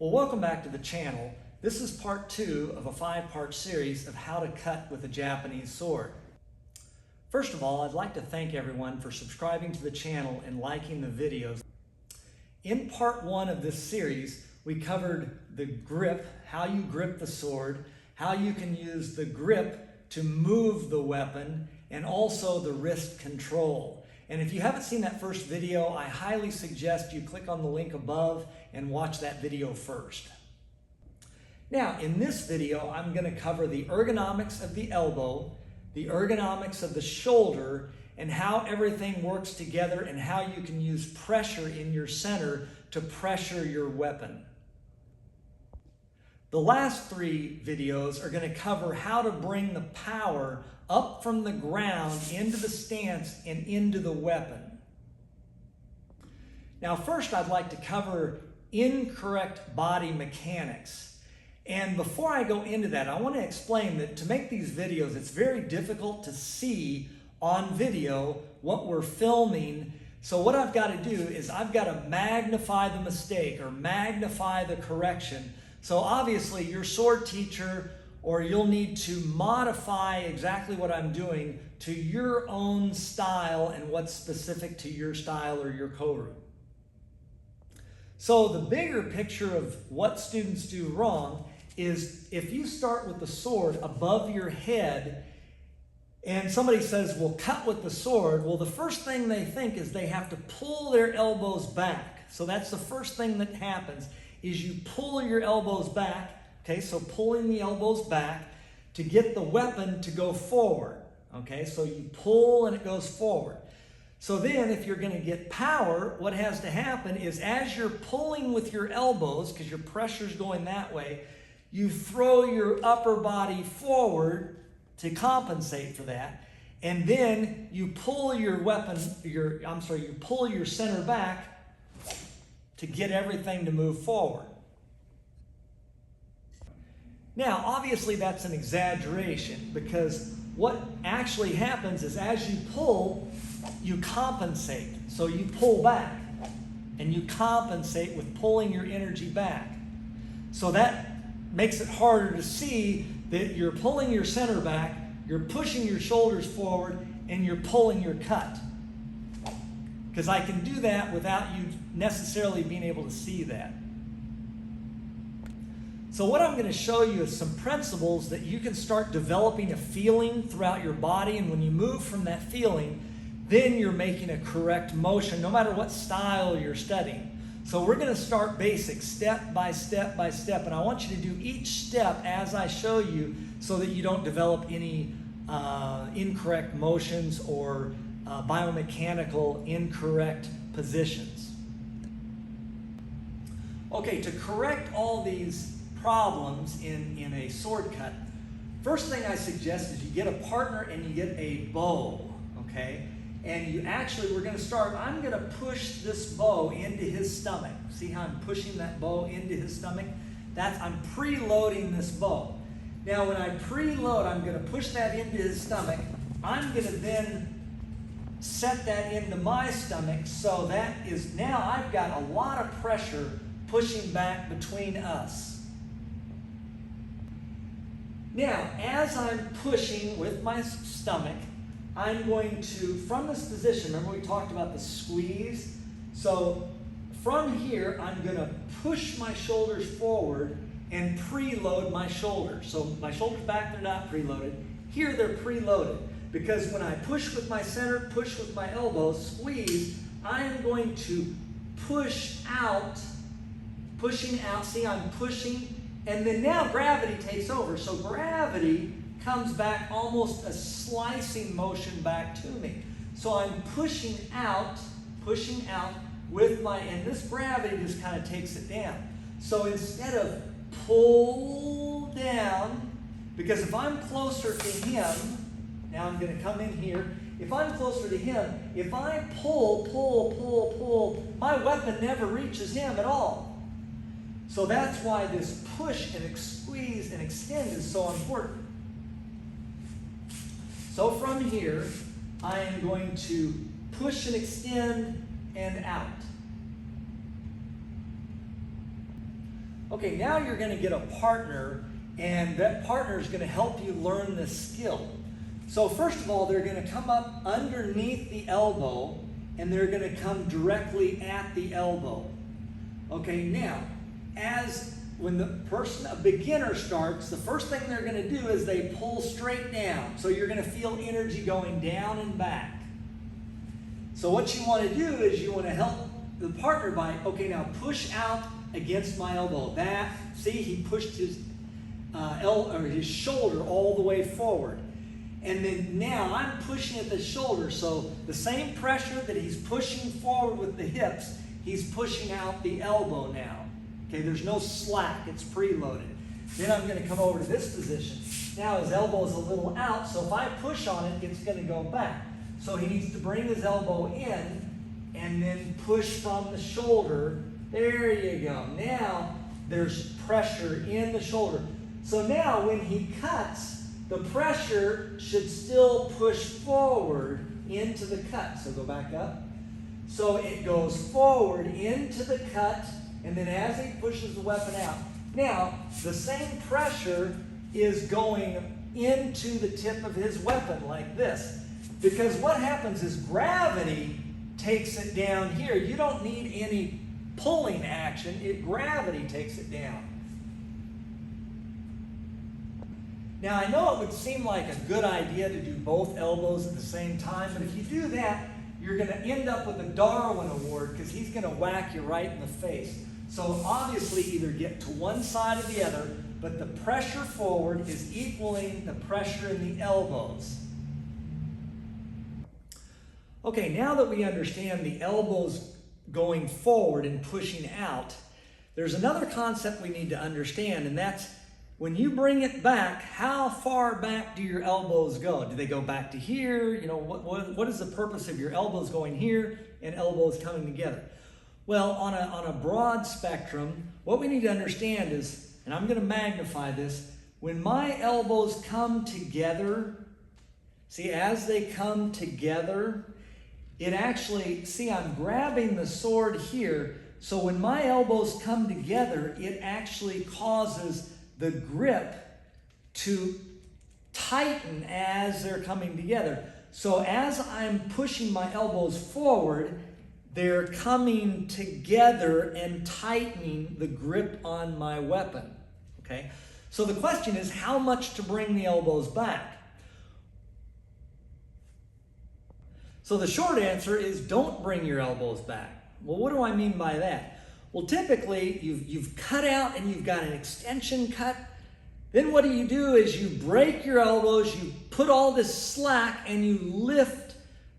Well, welcome back to the channel. This is part 2 of a 5-part series of how to cut with a Japanese sword. First of all, I'd like to thank everyone for subscribing to the channel and liking the videos. In part 1 of this series, we covered the grip, how you grip the sword, how you can use the grip to move the weapon, and also the wrist control. And if you haven't seen that first video, I highly suggest you click on the link above and watch that video first. Now, in this video, I'm going to cover the ergonomics of the elbow, the ergonomics of the shoulder, and how everything works together and how you can use pressure in your center to pressure your weapon. The last 3 videos are going to cover how to bring the power up from the ground into the stance and into the weapon. Now, first I'd like to cover incorrect body mechanics. And before I go into that, I want to explain that to make these videos, it's very difficult to see on video what we're filming. So what I've got to do is I've got to magnify the mistake or magnify the correction. So obviously your sword teacher or you'll need to modify exactly what I'm doing to your own style and what's specific to your style or your koru. So the bigger picture of what students do wrong is if you start with the sword above your head and somebody says, well, cut with the sword, well, the first thing they think is they have to pull their elbows back. So that's the first thing that happens is you pull your elbows back. Okay, so pulling the elbows back to get the weapon to go forward. Okay, so you pull and it goes forward. So then if you're going to get power, what has to happen is as you're pulling with your elbows, because your pressure's going that way, you throw your upper body forward to compensate for that. And then you pull your weapon, you pull your center back to get everything to move forward. Now, obviously that's an exaggeration because what actually happens is as you pull, you compensate. So you pull back and you compensate with pulling your energy back. So that makes it harder to see that you're pulling your center back, you're pushing your shoulders forward, and you're pulling your cut. Because I can do that without you necessarily being able to see that. So what I'm going to show you is some principles that you can start developing a feeling throughout your body, and when you move from that feeling, then you're making a correct motion, no matter what style you're studying. So we're going to start basic, step by step by step, and I want you to do each step as I show you so that you don't develop any incorrect motions or biomechanical incorrect positions. Okay, to correct all these problems in a sword cut, first thing I suggest is you get a partner and you get a bow, okay? And you actually, we're going to start, I'm going to push this bow into his stomach. See how I'm pushing that bow into his stomach? I'm preloading this bow. Now when I preload, I'm going to push that into his stomach. I'm going to then set that into my stomach, so that is, now I've got a lot of pressure pushing back between us. Now, as I'm pushing with my stomach, I'm going to, from this position, remember we talked about the squeeze? So from here, I'm going to push my shoulders forward and preload my shoulders. So my shoulders back, they're not preloaded. Here, they're preloaded. Because when I push with my center, push with my elbows, squeeze, I'm going to push out, pushing out. See, I'm pushing. And then now gravity takes over. So gravity comes back, almost a slicing motion back to me. So I'm pushing out with my, and this gravity just kind of takes it down. So instead of pull down, because if I'm closer to him, now I'm going to come in here. If I'm closer to him, if I pull, my weapon never reaches him at all. So that's why this push and squeeze and extend is so important. So from here, I am going to push and extend and out. Okay, now you're going to get a partner, and that partner is going to help you learn this skill. So first of all, they're going to come up underneath the elbow, and they're going to come directly at the elbow. Okay, now, when a beginner starts, the first thing they're going to do is they pull straight down. So you're going to feel energy going down and back. So what you want to do is you want to help the partner by, okay, now push out against my elbow. See, he pushed his shoulder all the way forward. And then now I'm pushing at the shoulder, so the same pressure that he's pushing forward with the hips, he's pushing out the elbow now. Okay, there's no slack, it's preloaded. Then I'm going to come over to this position. Now his elbow is a little out, so if I push on it, it's going to go back. So he needs to bring his elbow in and then push from the shoulder. There you go. Now there's pressure in the shoulder. So now when he cuts, the pressure should still push forward into the cut. So go back up. So it goes forward into the cut, and then as he pushes the weapon out. Now, the same pressure is going into the tip of his weapon like this. Because what happens is gravity takes it down here. You don't need any pulling action. Gravity takes it down. Now, I know it would seem like a good idea to do both elbows at the same time, but if you do that, you're going to end up with a Darwin Award because he's going to whack you right in the face. So obviously either get to one side or the other, but the pressure forward is equaling the pressure in the elbows. Okay, now that we understand the elbows going forward and pushing out, there's another concept we need to understand, and that's when you bring it back, how far back do your elbows go? Do they go back to here? You know, what is the purpose of your elbows going here and elbows coming together? Well, on a broad spectrum, what we need to understand is, and I'm going to magnify this, when my elbows come together, see, as they come together, it actually, see, I'm grabbing the sword here, so when my elbows come together, it actually causes the grip to tighten as they're coming together. So as I'm pushing my elbows forward, they're coming together and tightening the grip on my weapon. Okay? So the question is, how much to bring the elbows back? So the short answer is don't bring your elbows back. Well, what do I mean by that? Well, typically, you've cut out and you've got an extension cut. Then what do is you break your elbows, you put all this slack, and you lift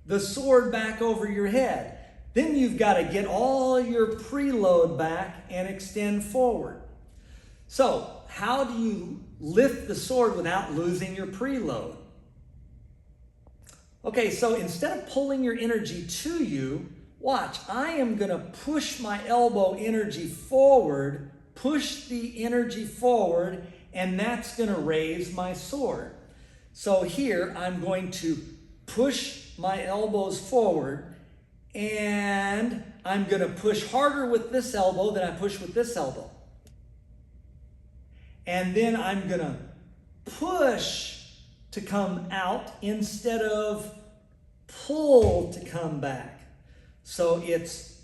the sword back over your head. Then you've got to get all your preload back and extend forward. So, how do you lift the sword without losing your preload? Okay, so instead of pulling your energy to you, watch, I am going to push my elbow energy forward, push the energy forward, and that's going to raise my sword. So here, I'm going to push my elbows forward, and I'm going to push harder with this elbow than I push with this elbow. And then I'm going to push to come out instead of pull to come back. So it's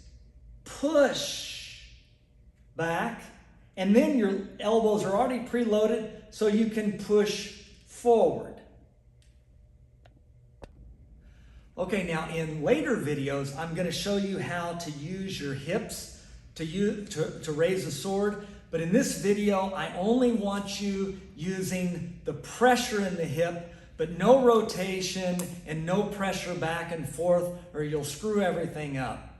push back, and then your elbows are already preloaded, so you can push forward. Okay, now in later videos, I'm going to show you how to use your hips to raise a sword. But in this video, I only want you using the pressure in the hip, but no rotation and no pressure back and forth, or you'll screw everything up.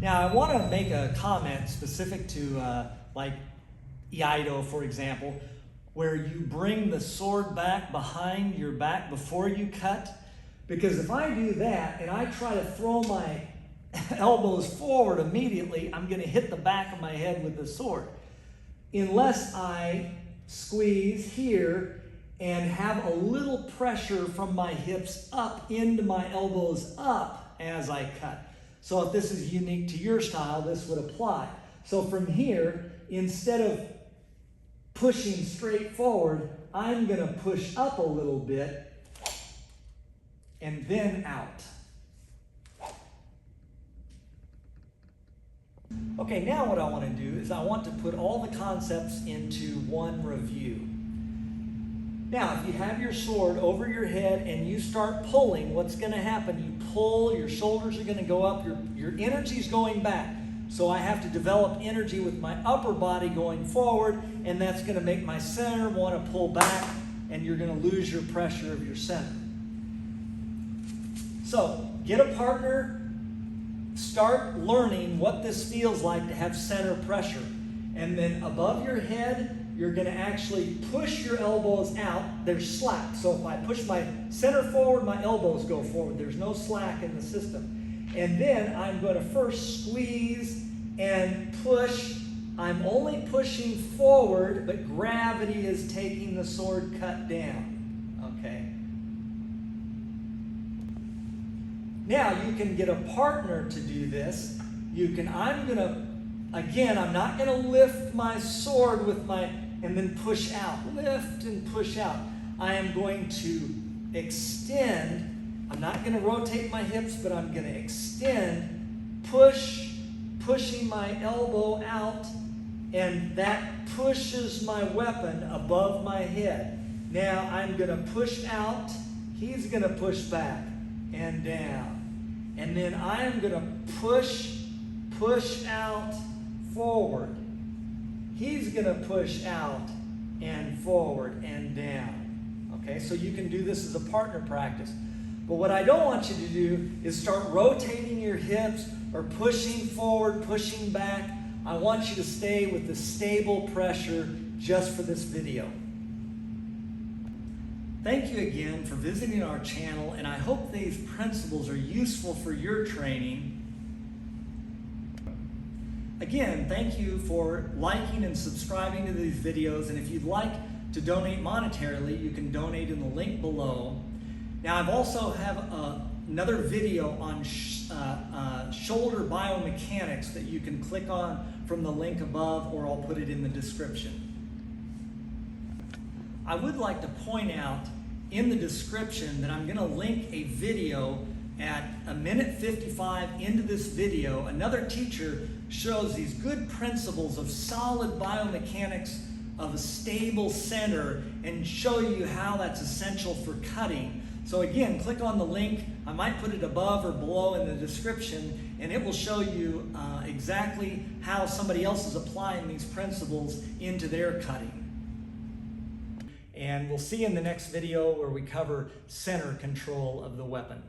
Now, I want to make a comment specific to like Iaido, for example, where you bring the sword back behind your back before you cut. Because if I do that and I try to throw my elbows forward immediately, I'm going to hit the back of my head with the sword. Unless I squeeze here and have a little pressure from my hips up into my elbows up as I cut. So if this is unique to your style, this would apply. So from here, instead of pushing straight forward, I'm going to push up a little bit and then out. Okay, now what I want to do is I want to put all the concepts into one review. Now, if you have your sword over your head and you start pulling, what's going to happen? You pull, your shoulders are going to go up, your energy's going back. So I have to develop energy with my upper body going forward, and that's going to make my center want to pull back, and you're going to lose your pressure of your center. So, get a partner, start learning what this feels like to have center pressure. And then above your head, you're going to actually push your elbows out. There's slack. So if I push my center forward, my elbows go forward. There's no slack in the system. And then I'm going to first squeeze and push. I'm only pushing forward, but gravity is taking the sword cut down. Okay. Now you can get a partner to do this. I'm not going to lift my sword with and then push out. Lift and push out. I am going to extend. I'm not going to rotate my hips, but I'm going to extend, pushing my elbow out, and that pushes my weapon above my head. Now I'm going to push out. He's going to push back and down. And then I'm going to push out forward. He's going to push out and forward and down. Okay, so you can do this as a partner practice. But what I don't want you to do is start rotating your hips or pushing forward, pushing back. I want you to stay with the stable pressure just for this video. Thank you again for visiting our channel, and I hope these principles are useful for your training. Again, thank you for liking and subscribing to these videos, and if you'd like to donate monetarily, you can donate in the link below. Now, I've also have another video on shoulder biomechanics that you can click on from the link above, or I'll put it in the description. I would like to point out in the description that I'm going to link a video at 1:55 into this video. Another teacher shows these good principles of solid biomechanics of a stable center and show you how that's essential for cutting. So again, click on the link. I might put it above or below in the description, and it will show you exactly how somebody else is applying these principles into their cutting. And we'll see you in the next video where we cover center control of the weapon.